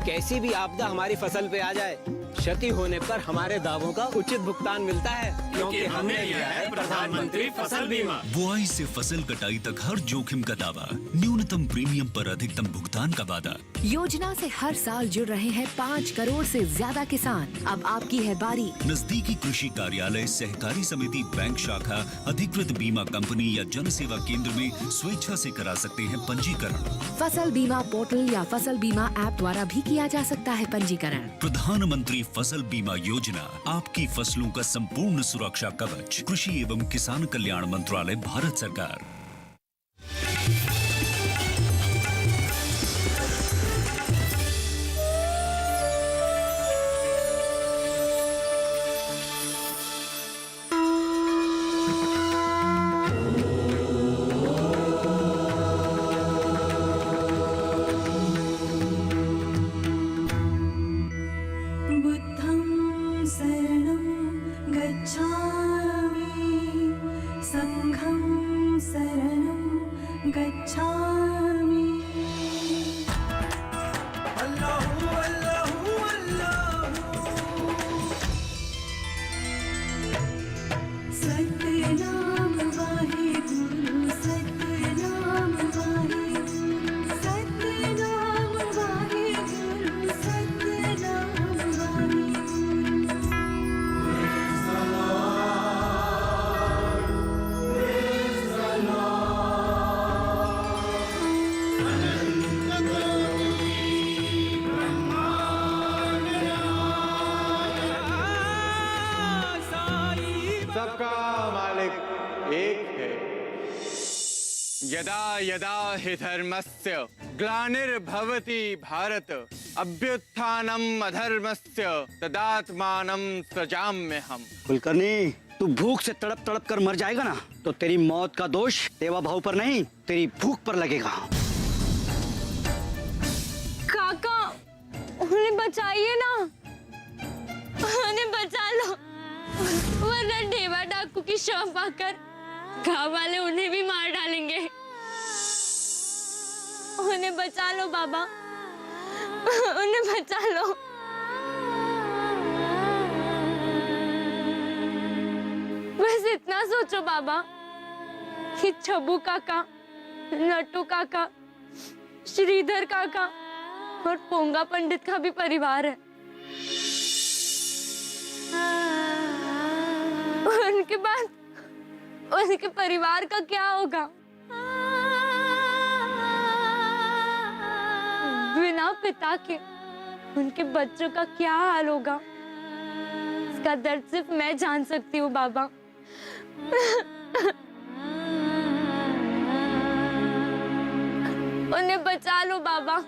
कैसी भी आपदा हमारी फसल पे आ जाए, क्षति होने पर हमारे दावों का उचित भुगतान मिलता है, क्योंकि हमने लिया है प्रधानमंत्री फसल बीमा। बुआई से फसल कटाई तक हर जोखिम का दावा, न्यूनतम प्रीमियम पर अधिकतम भुगतान का वादा। योजना से हर साल जुड़ रहे हैं 5 करोड़ से ज्यादा किसान। अब आपकी है बारी। नजदीकी कृषि कार्यालय, सहकारी समिति, बैंक शाखा, अधिकृत बीमा कंपनी या जन सेवा केंद्र में स्वेच्छा से करा सकते हैं पंजीकरण। फसल बीमा पोर्टल या फसल बीमा ऐप द्वारा भी किया जा सकता है पंजीकरण। प्रधानमंत्री फसल बीमा योजना, आपकी फसलों का संपूर्ण सुरक्षा कवच। कृषि एवं किसान कल्याण मंत्रालय, भारत सरकार। सबका मालिक एक है। यदा यदा हि धर्मस्य ग्लानिर्भवति भारत, अभ्युत्थानम् अधर्मस्य तदात्मानं सृजाम्यहम्। कुलकर्णी, तू भूख से तड़प तड़प कर मर जाएगा ना, तो तेरी मौत का दोष देवा भाव पर नहीं, तेरी भूख पर लगेगा। काका, उन्हें बचाइए ना, उन्हें बचा लो, वरना ढेवा डाकू की शव पाकर गांव वाले उन्हें भी मार डालेंगे। उन्हें बचा लो बाबा, उन्हें बचा लो। बस इतना सोचो बाबा कि छब्बू काका, नट्टू काका, श्रीधर काका और पोंगा पंडित का भी परिवार है। उनके बाद उनके परिवार का क्या होगा? बिना पिता के उनके बच्चों का क्या हाल होगा? इसका दर्द सिर्फ मैं जान सकती हूँ बाबा। उन्हें बचा लो बाबा।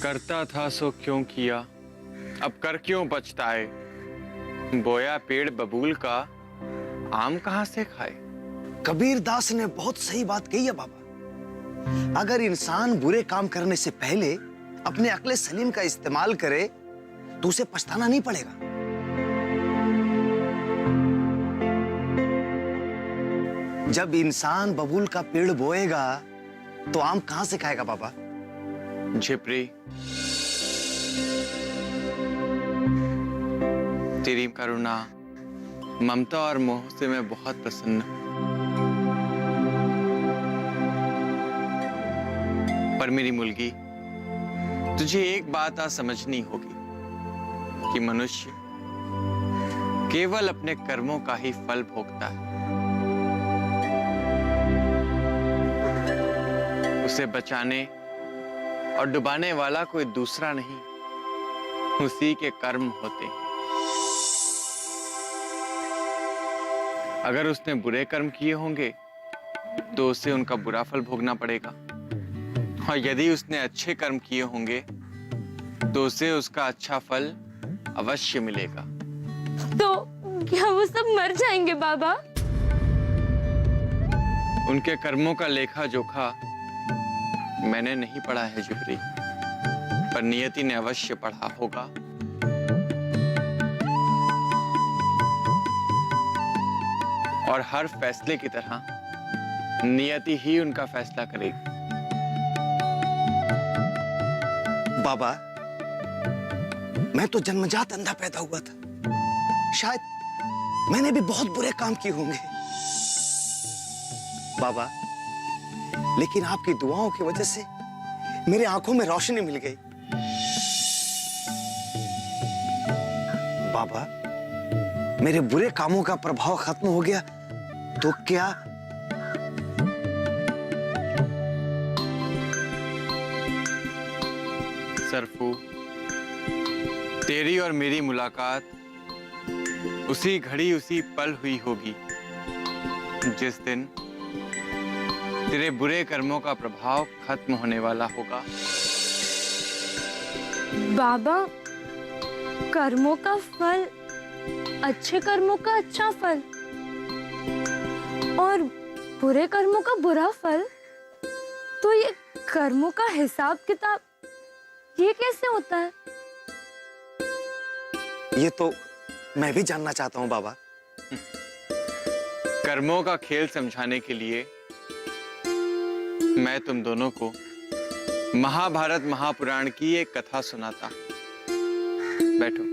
करता था सो क्यों किया, अब कर क्यों पछताए। बोया पेड़ बबूल का, आम कहां से खाए। कबीर दास ने बहुत सही बात कही है बाबा। अगर इंसान बुरे काम करने से पहले अपने अक्ल सलीम का इस्तेमाल करे तो उसे पछताना नहीं पड़ेगा। जब इंसान बबूल का पेड़ बोएगा तो आम कहां से खाएगा बाबा? झिपरी, तेरी करुणा, ममता और मोह से मैं बहुत प्रसन्न हूं। पर मेरी मुलगी, तुझे एक बात आज समझनी होगी कि मनुष्य केवल अपने कर्मों का ही फल भोगता है। उसे बचाने और डुबाने वाला कोई दूसरा नहीं, उसी के कर्म होते हैं। अगर उसने बुरे कर्म किए होंगे तो उसे उनका बुरा फल भोगना पड़ेगा, और यदि उसने अच्छे कर्म किए होंगे तो उसे उसका अच्छा फल अवश्य मिलेगा। तो क्या वो सब मर जाएंगे बाबा? उनके कर्मों का लेखा जोखा मैंने नहीं पढ़ा है जिब्री, पर नियति ने अवश्य पढ़ा होगा। और हर फैसले की तरह नियति ही उनका फैसला करेगी। बाबा, मैं तो जन्मजात अंधा पैदा हुआ था। शायद मैंने भी बहुत बुरे काम किए होंगे बाबा, लेकिन आपकी दुआओं की वजह से मेरे आंखों में रोशनी मिल गई। बाबा, मेरे बुरे कामों का प्रभाव खत्म हो गया तो क्या सरफू, तेरी और मेरी मुलाकात उसी घड़ी उसी पल हुई होगी जिस दिन तेरे बुरे कर्मों का प्रभाव खत्म होने वाला होगा। बाबा, कर्मों का फल, अच्छे कर्मों का अच्छा फल और बुरे कर्मों का बुरा फल, तो ये कर्मों का हिसाब किताब ये कैसे होता है? ये तो मैं भी जानना चाहता हूं बाबा। कर्मों का खेल समझाने के लिए मैं तुम दोनों को महाभारत महापुराण की एक कथा सुनाता। बैठो।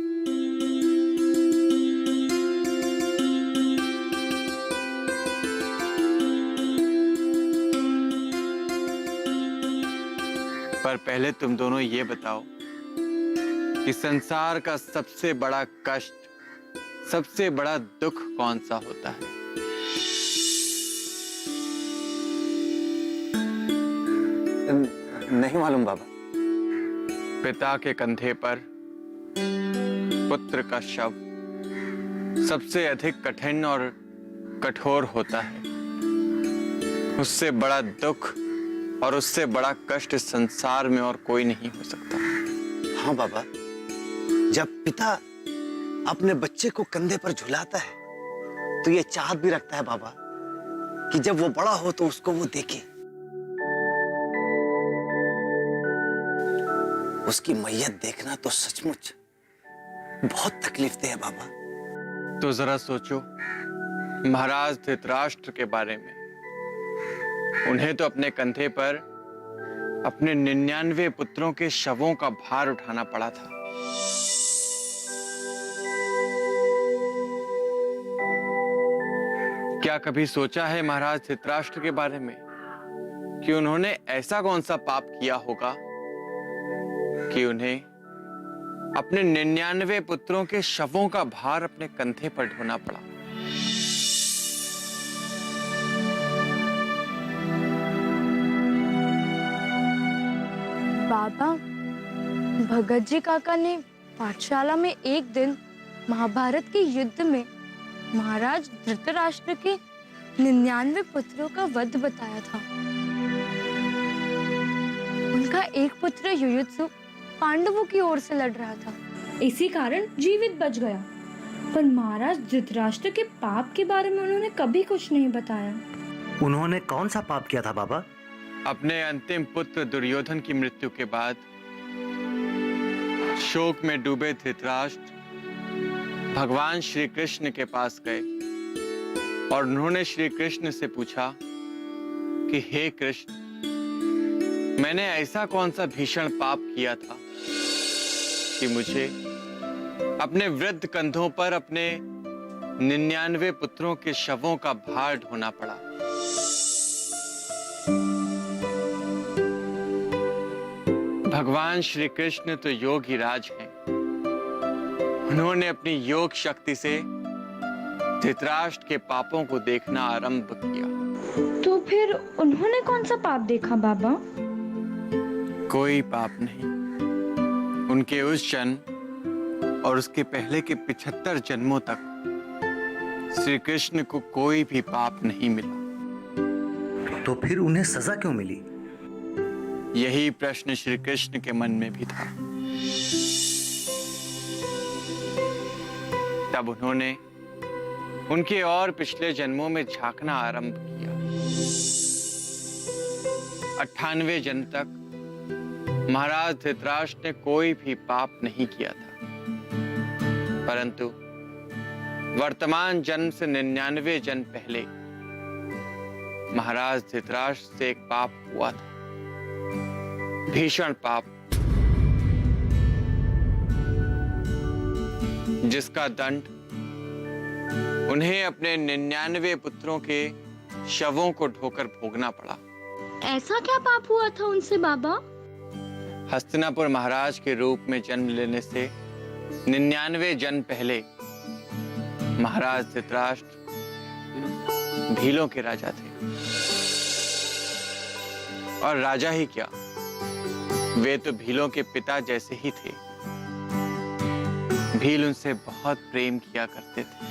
पर पहले तुम दोनों ये बताओ कि संसार का सबसे बड़ा कष्ट, सबसे बड़ा दुख कौन सा होता है? नहीं मालूम बाबा। पिता के कंधे पर पुत्र का शव सबसे अधिक कठिन और कठोर होता है। उससे बड़ा दुख और उससे बड़ा कष्ट इस संसार में और कोई नहीं हो सकता। हाँ बाबा, जब पिता अपने बच्चे को कंधे पर झुलाता है तो ये चाहत भी रखता है बाबा कि जब वो बड़ा हो तो उसको वो देखे। उसकी मैयत देखना तो सचमुच बहुत तकलीफ दे है बाबा। तो जरा सोचो महाराज धृतराष्ट्र के बारे में। उन्हें तो अपने कंधे पर अपने 99 पुत्रों के शवों का भार उठाना पड़ा था। क्या कभी सोचा है महाराज धृतराष्ट्र के बारे में कि उन्होंने ऐसा कौन सा पाप किया होगा कि उन्हें अपने 99 पुत्रों के शवों का भार अपने कंधे पर ढोना पड़ा? बाबा, भगत जी काका ने पाठशाला में एक दिन महाभारत के युद्ध में महाराज धृतराष्ट्र के 99 पुत्रों का वध बताया था। उनका एक पुत्र युयुत्सु पांडवों की ओर से लड़ रहा था, इसी कारण जीवित बच गया। पर महाराज धृतराष्ट्र के पाप के बारे में उन्होंने कभी कुछ नहीं बताया। उन्होंने कौन सा पाप किया था बाबा? अपने अंतिम पुत्र दुर्योधन की मृत्यु के बाद शोक में डूबे धृतराष्ट्र भगवान श्री कृष्ण के पास गए और उन्होंने श्री कृष्ण से पूछा कि हे कृष्ण, मैंने ऐसा कौन सा भीषण पाप किया था कि मुझे अपने वृद्ध कंधों पर अपने 99 पुत्रों के शवों का भार ढोना पड़ा? भगवान श्री कृष्ण तो योगी राज हैं। उन्होंने अपनी योग शक्ति से धृतराष्ट्र के पापों को देखना आरंभ किया। तो फिर उन्होंने कौन सा पाप देखा बाबा? कोई पाप नहीं। उनके उस जन्म और उसके पहले के 75 जन्मों तक श्री कृष्ण को कोई भी पाप नहीं मिला। तो फिर उन्हें सजा क्यों मिली? यही प्रश्न श्री कृष्ण के मन में भी था। तब उन्होंने उनके और पिछले जन्मों में झांकना आरंभ किया। 98 जन्म तक महाराज धृतराष्ट्र ने कोई भी पाप नहीं किया था, परंतु वर्तमान जन्म से 99 जन्म पहले महाराज धृतराष्ट्र से एक पाप हुआ था, भीषण पाप, जिसका दंड उन्हें अपने 99 पुत्रों के शवों को ढोकर भोगना पड़ा। ऐसा क्या पाप हुआ था उनसे बाबा? हस्तिनापुर महाराज के रूप में जन्म लेने से 99 जन्म पहले महाराज धृतराष्ट्र भीलों के राजा थे। और राजा ही क्या, वे तो भीलों के पिता जैसे ही थे। भील उनसे बहुत प्रेम किया करते थे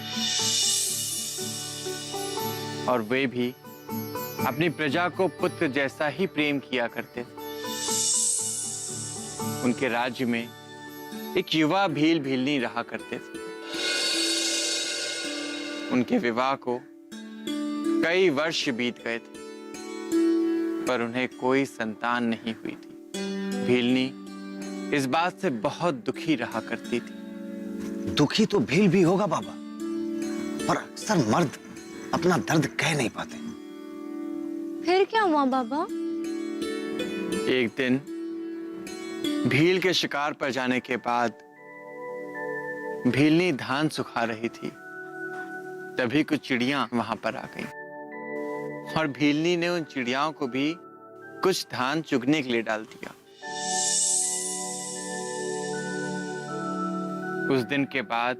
और वे भी अपनी प्रजा को पुत्र जैसा ही प्रेम किया करते थे। उनके राज्य में एक युवा भील भीलनी रहा करते थे। उनके विवाह को कई वर्ष बीत गए थे, पर उन्हें कोई संतान नहीं हुई थी। भीलनी इस बात से बहुत दुखी रहा करती थी। दुखी तो भील भी होगा बाबा, पर अक्सर मर्द अपना दर्द कह नहीं पाते। फिर क्या हुआ बाबा? एक दिन भील के शिकार पर जाने के बाद भीलनी धान सुखा रही थी, तभी कुछ चिड़ियां वहां पर आ गईं और भीलनी ने उन चिड़ियाओं को भी कुछ धान चुगने के लिए डाल दिया। उस दिन के बाद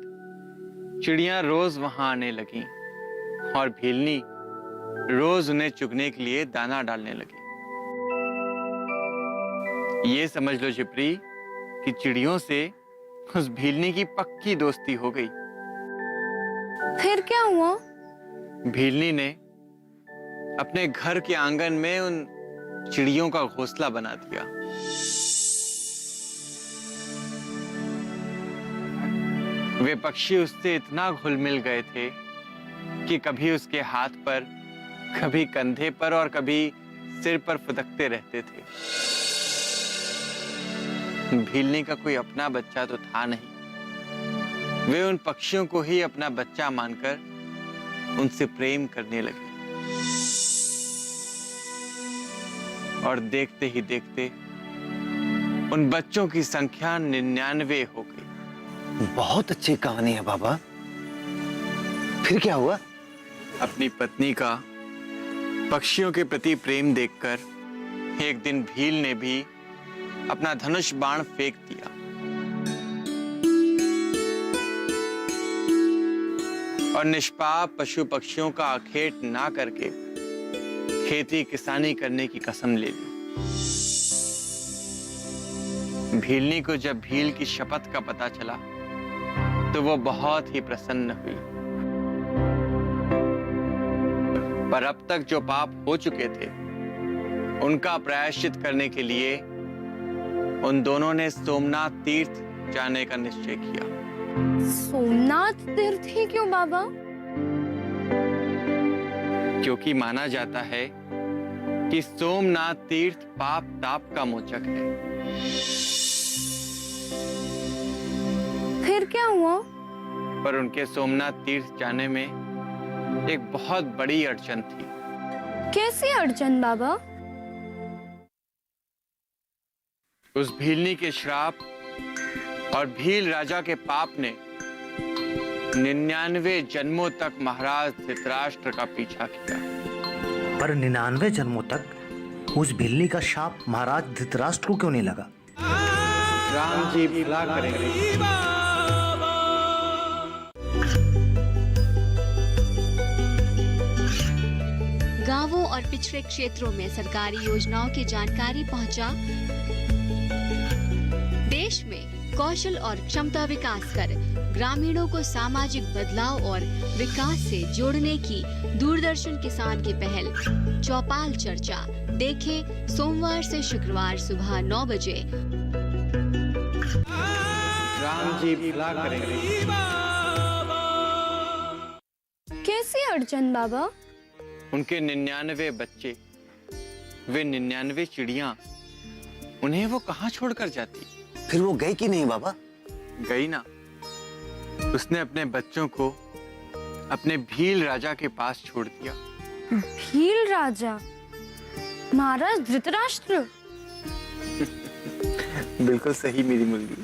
चिड़ियां रोज वहां आने लगीं और भीलनी रोज उन्हें चुगने के लिए दाना डालने लगी। ये समझ लो जिपरी कि चिड़ियों से उस भीलनी की पक्की दोस्ती हो गई। फिर क्या हुआ? भीलनी ने अपने घर के आंगन में उन चिड़ियों का घोंसला बना दिया। वे पक्षी उससे इतना घुल मिल गए थे कि कभी उसके हाथ पर, कभी कंधे पर और कभी सिर पर फुदकते रहते थे। भीलनी का कोई अपना बच्चा तो था नहीं। वे उन पक्षियों को ही अपना बच्चा मानकर उनसे प्रेम करने लगे और देखते ही देखते उन बच्चों की संख्या 99 हो गई। बहुत अच्छी कहानी है बाबा। फिर क्या हुआ? अपनी पत्नी का पक्षियों के प्रति प्रेम देखकर एक दिन भील ने भी अपना धनुष बाण फेंक दिया और निष्पाप पशु पक्षियों का आखेट ना करके खेती किसानी करने की कसम ले ली। भीलनी को जब भील की शपथ का पता चला तो वो बहुत ही प्रसन्न हुई, पर अब तक जो पाप हो चुके थे उनका प्रायश्चित करने के लिए उन दोनों ने सोमनाथ तीर्थ जाने का निश्चय किया। सोमनाथ तीर्थ ही क्यों बाबा? क्योंकि माना जाता है कि सोमनाथ तीर्थ पाप ताप का मोचक है। फिर क्या हुआ? पर उनके सोमनाथ तीर्थ जाने में एक बहुत बड़ी अड़चन थी। कैसी अड़चन बाबा? उस भीलनी के श्राप और भील राजा के पाप ने 99 जन्मों तक महाराज धृतराष्ट्र का पीछा किया। पर 99 जन्मों तक उस भीलनी का शाप महाराज धृतराष्ट्र को क्यों नहीं लगा? राम जी भला करेंगे। गांवों और पिछड़े क्षेत्रों में सरकारी योजनाओं की जानकारी पहुंचा। देश में कौशल और क्षमता विकास कर ग्रामीणों को सामाजिक बदलाव और विकास से जोड़ने की दूरदर्शन किसान की पहल चौपाल चर्चा देखें सोमवार से शुक्रवार सुबह 9 बजे। राम जी भला करेंगे। कैसी अड़चन बाबा? उनके 99 बच्चे, वे 99 चिड़ियां, उन्हें वो कहां छोड़कर जाती? फिर वो गई कि नहीं बाबा? गई ना। उसने अपने बच्चों को अपने भील राजा के पास छोड़ दिया। भील राजा, महाराज धृतराष्ट्र। बिल्कुल सही मेरी मुर्गी।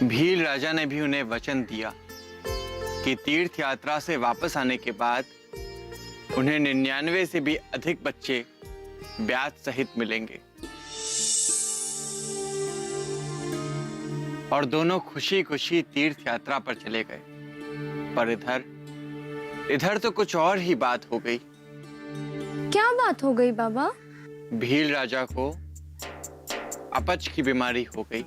भील राजा ने भी उन्हें वचन दिया कि तीर्थ यात्रा से वापस आने के बाद उन्हें 99 से भी अधिक बच्चे ब्याज सहित मिलेंगे। और दोनों खुशी खुशी तीर्थ यात्रा पर चले गए। पर इधर तो कुछ और ही बात हो गई। क्या बात हो गई बाबा? भील राजा को अपच की बीमारी हो गई।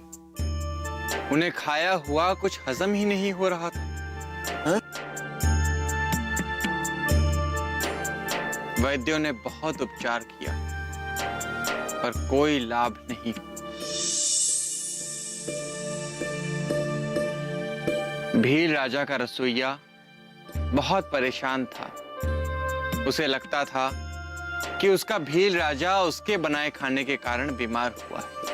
उन्हें खाया हुआ कुछ हजम ही नहीं हो रहा था। वैद्यों ने बहुत उपचार किया पर कोई लाभ नहीं। भील राजा का रसोइया बहुत परेशान था। उसे लगता था कि उसका भील राजा उसके बनाए खाने के कारण बीमार हुआ है।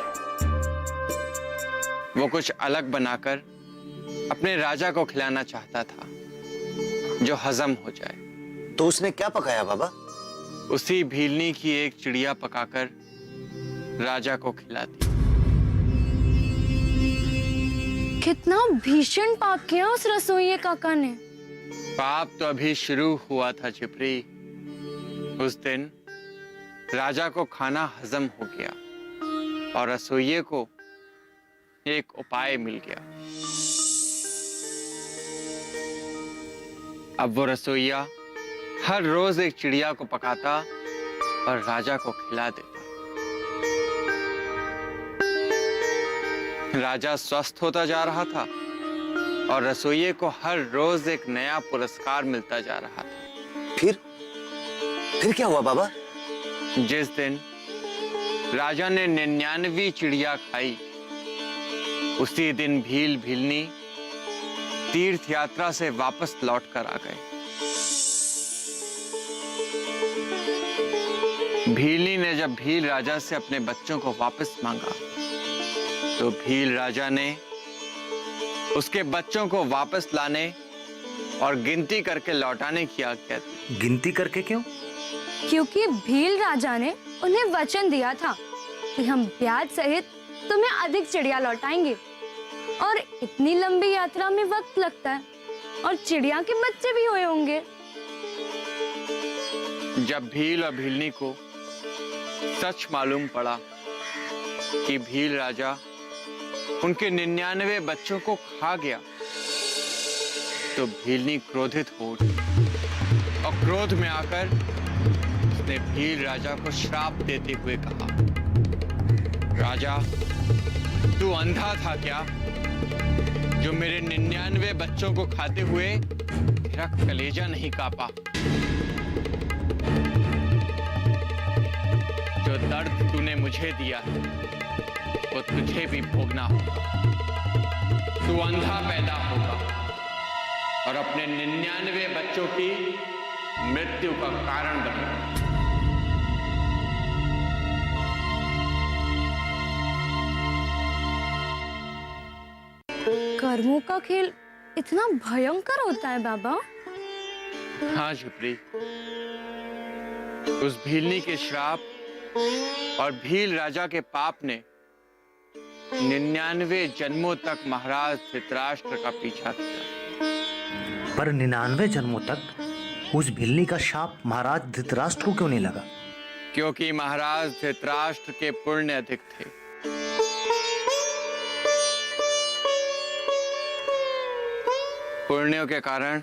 वो कुछ अलग बनाकर अपने राजा को खिलाना चाहता था जो हजम हो जाए। तो उसने क्या पकाया बाबा? उसी भीलनी की एक चिड़िया पकाकर राजा को खिला दी। कितना भीषण पाप किया उस रसोइये काका ने। पाप तो अभी शुरू हुआ था छिपरी। उस दिन राजा को खाना हजम हो गया और रसोइये को एक उपाय मिल गया। अब वो रसोइया हर रोज एक चिड़िया को पकाता और राजा को खिला देता। राजा स्वस्थ होता जा रहा था और रसोइये को हर रोज एक नया पुरस्कार मिलता जा रहा था। फिर क्या हुआ बाबा? जिस दिन राजा ने 99 चिड़िया खाई, उसी दिन भीलनी तीर्थ यात्रा से वापस लौट कर आ गए। भीलनी ने जब भील राजा से अपने बच्चों को वापस मांगा तो भील राजा ने उसके बच्चों को वापस लाने और गिनती करके लौटाने की आज्ञा दी। गिनती करके क्यों? क्योंकि भील राजा ने उन्हें वचन दिया था कि हम ब्याज सहित तुम्हें अधिक चिड़िया लौटाएंगे। और इतनी लंबी यात्रा में वक्त लगता है और चिड़िया के बच्चे भी हुए होंगे। जब भील और भीलनी को सच मालूम पड़ा कि भील राजा उनके 99 बच्चों को खा गया तो भीलनी क्रोधित हो उठी और क्रोध में आकर उसने भील राजा को श्राप देते हुए कहा, राजा तू अंधा था क्या जो मेरे 99 बच्चों को खाते हुए मेरा कलेजा नहीं कापा? जो दर्द तूने मुझे दिया है वो तुझे भी भोगना होगा। तू अंधा पैदा होगा और अपने 99 बच्चों की मृत्यु का कारण बनेगा। कर्मों का खेल इतना भयंकर होता है बाबा? हाँ झुपड़ी, उस भीलनी के श्राप और भील राजा के पाप ने 99 जन्मों तक महाराज धृतराष्ट्र का पीछा किया। पर 99 जन्मों तक उस भिल्ली का शाप महाराज धृतराष्ट्र को क्यों नहीं लगा? क्योंकि महाराज धृतराष्ट्र के पुण्य अधिक थे। पुण्यों के कारण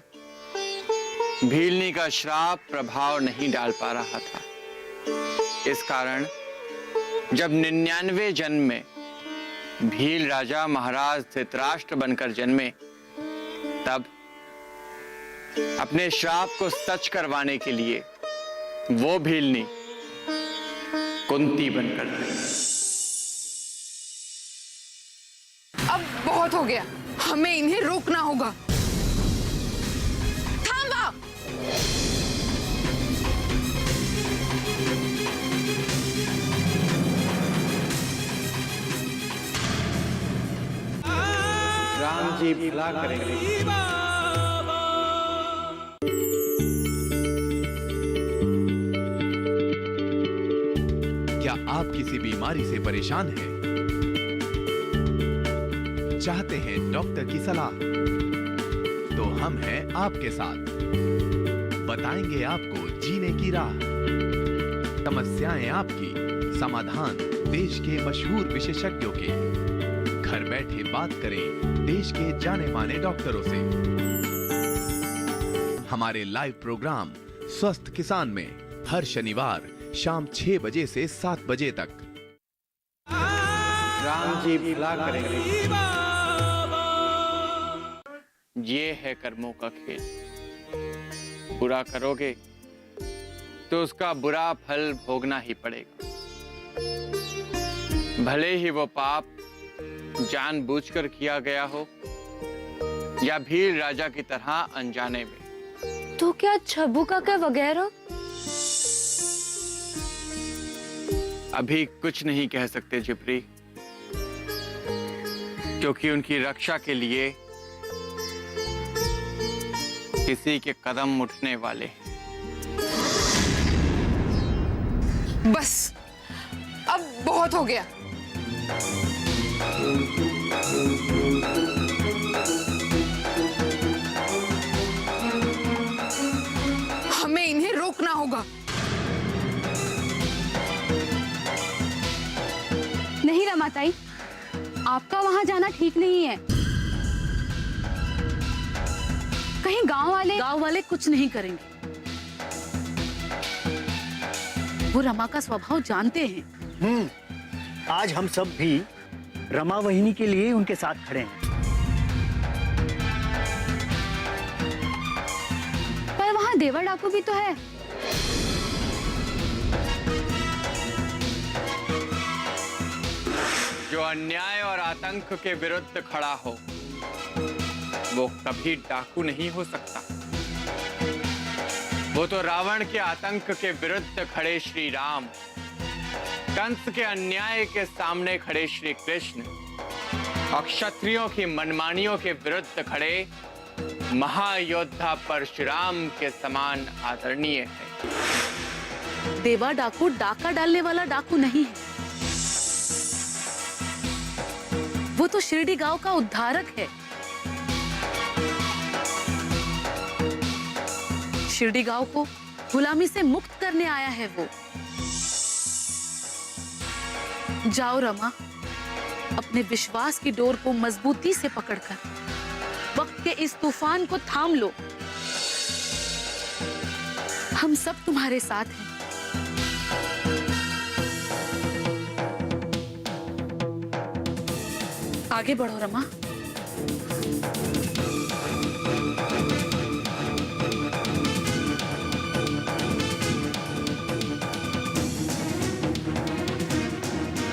भीलनी का श्राप प्रभाव नहीं डाल पा रहा था। इस कारण जब 99 जन्म में भील राजा महाराज धृतराष्ट्र बनकर जन्मे, तब अपने श्राप को सच करवाने के लिए वो भीलनी कुंती बनकर आई। अब बहुत हो गया, हमें इन्हें रोकना होगा। थांबा! राम जी भला करेंगे। किसी बीमारी से परेशान हैं, चाहते हैं डॉक्टर की सलाह, तो हम हैं आपके साथ, बताएंगे आपको जीने की राह। समस्याएं आपकी, समाधान देश के मशहूर विशेषज्ञों के। घर बैठे बात करें देश के जाने माने डॉक्टरों से। हमारे लाइव प्रोग्राम स्वस्थ किसान में हर शनिवार शाम 6 बजे से 7 बजे तक। राम जी भला करेंगे। ये है कर्मों का खेल। बुरा करोगे तो उसका बुरा फल भोगना ही पड़ेगा, भले ही वो पाप जानबूझकर किया गया हो या भील राजा की तरह अनजाने में। तो क्या छब्बू काका वगैरह? अभी कुछ नहीं कह सकते जिब्री, क्योंकि उनकी रक्षा के लिए किसी के कदम उठने वाले हैं। बस अब बहुत हो गया। हमें इन्हें रोकना होगा। नहीं रमाताई, आपका वहां जाना ठीक नहीं है। कहीं गांव वाले कुछ नहीं करेंगे। वो रमा का स्वभाव जानते हैं। आज हम सब भी रमा वहिनी के लिए उनके साथ खड़े हैं। पर वहां देवर डाकू भी तो है। जो अन्याय और आतंक के विरुद्ध खड़ा हो वो कभी डाकू नहीं हो सकता। वो तो रावण के आतंक के विरुद्ध खड़े श्री राम, कंस के अन्याय के सामने खड़े श्री कृष्ण और क्षत्रियों की मनमानियों के विरुद्ध खड़े महायोद्धा परशुराम के समान आदरणीय है। देवा डाकू डाका डालने वाला डाकू नहीं है। वो तो शिरडी गांव का उद्धारक है। शिरडी गांव को गुलामी से मुक्त करने आया है वो। जाओ रमा, अपने विश्वास की डोर को मजबूती से पकड़कर वक्त के इस तूफान को थाम लो। हम सब तुम्हारे साथ हैं। आगे बढ़ो रमा।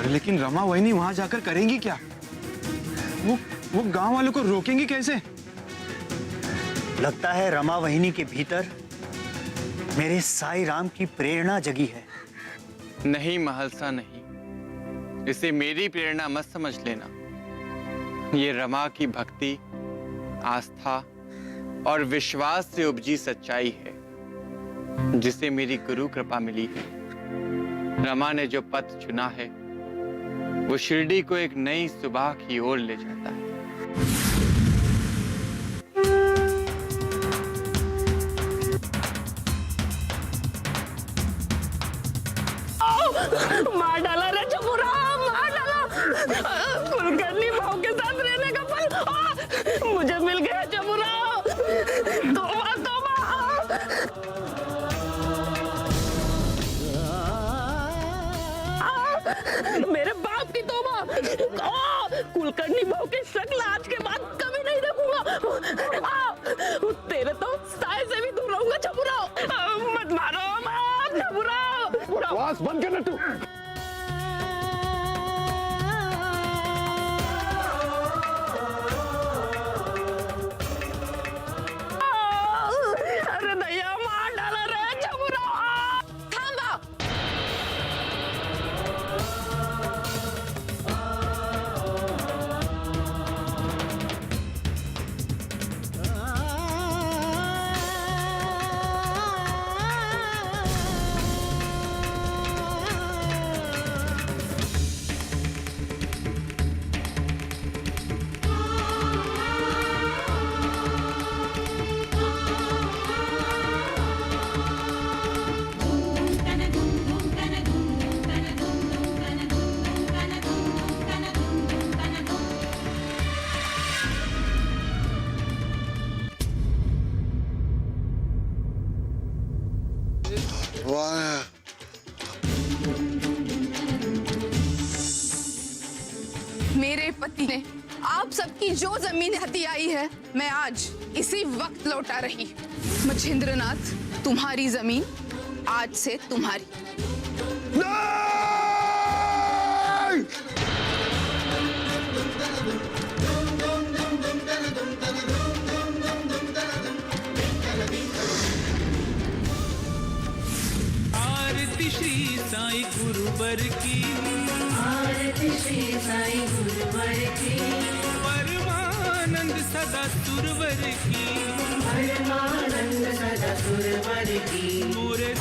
लेकिन रमा वहिनी वहां जाकर करेंगी क्या? वो गांव वालों को रोकेंगी कैसे? लगता है रमा वहिनी के भीतर मेरे साईं राम की प्रेरणा जगी है। नहीं महलसा नहीं, इसे मेरी प्रेरणा मत समझ लेना। ये रमा की भक्ति, आस्था और विश्वास से उपजी सच्चाई है जिसे मेरी गुरु कृपा मिली है। रमा ने जो पथ चुना है वो शिरडी को एक नई सुबह की ओर ले जाता है। मार डाला रे चुपुरा, मार डाला। कुलकर्णी भाव के साथ रहने का फल मुझे मिल गया चुपुरा। तोबा तोबा। मेरे बाप की तोबा। कुलकर्णी भाव की शक्ल आज के बाद कभी नहीं देखूंगा। तेरे तो साय से भी दूर रहूंगा चपुरा। मत मारो मत चपुरा। आवाज बंद कर नट्टू। अरे दया मार डाला रे चपुरा। थांबा। कौन है? मेरे पति ने आप सबकी जो जमीन हथियाई है, मैं आज इसी वक्त लौटा रही। मच्छिंद्रनाथ, तुम्हारी जमीन आज से तुम्हारी। आरती श्री साईं गुरुवर की, आरती श्री साईं गुरुवर की, परमानंद सदा सुरवर की, परमानंद सदा सुरवर की, मोरे